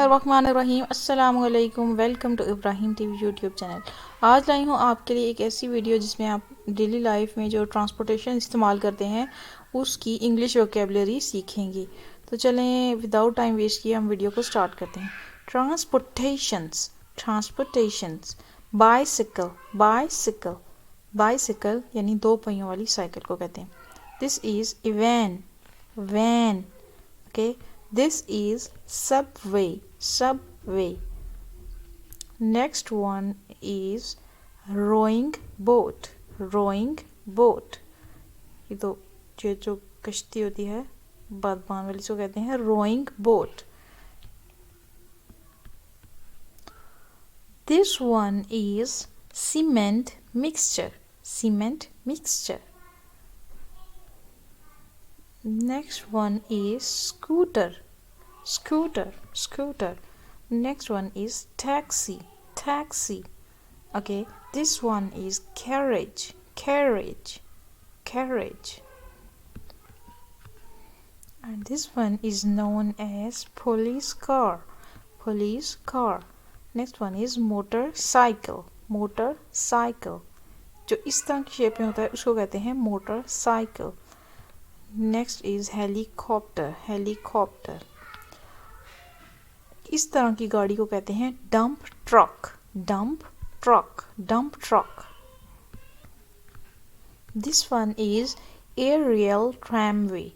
बिस्मिल्लाहिर्रहमानिर्रहीम। अस्सलामुअलैकुम। Welcome to Ibrahim TV YouTube channel. आज लाई हूँ आपके लिए एक ऐसी वीडियो जिसमें आप डेली लाइफ में जो ट्रांसपोर्टेशन इस्तेमाल करते हैं उसकी इंग्लिश वोकेबलरी सीखेंगे। तो चलें विदाउट टाइम वेस्ट किए हम वीडियो को स्टार्ट करते हैं। Transportations transportations bicycle bicycle bicycle यानी दो पहियों वाली साइकिल को कहते हैं। This is a van van. Okay, this is subway. Next one is rowing boat ये तो जो कश्ती होती है बादबान वाली इसको कहते हैं rowing boat. This one is cement mixture. Next one is scooter. Next one is taxi. Okay, this one is carriage. And this one is known as police car. Next one is motorcycle. जो इस तरह की shape में होता है उसको कहते हैं मोटरसाइकिल. Next is helicopter. इस तरह की गाड़ी को कहते हैं dump truck. This one is aerial tramway.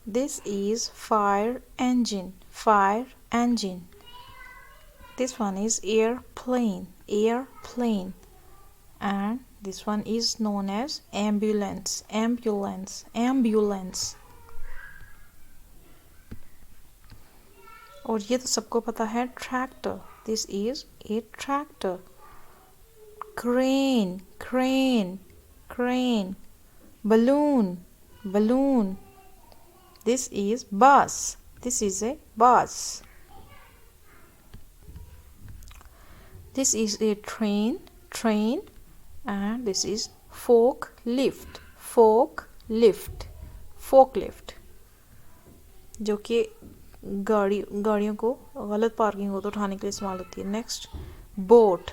This is fire engine. This one is airplane. And this one is known as ambulance. और ये तो सबको पता है tractor. This is a tractor. Crane. Balloon. This is bus. This is a bus. This is a train. And this is forklift. जो कि गाड़ियों को गलत पार्किंग हो तो उठाने के लिए इस्तेमाल होती है. Next boat.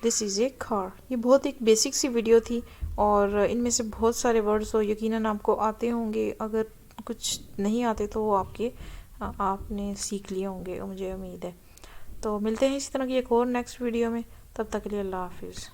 This is A car. ये बहुत एक बेसिक सी वीडियो थी और इनमें से बहुत सारे वर्ड्स तो यकीनन आपको आते होंगे. अगर कुछ नहीं आते तो वो आपने सीख लिए होंगे, मुझे उम्मीद है. तो मिलते हैं इसी तरह की एक और नेक्स्ट वीडियो में. तब तक के लिए अल्लाह हाफिज़.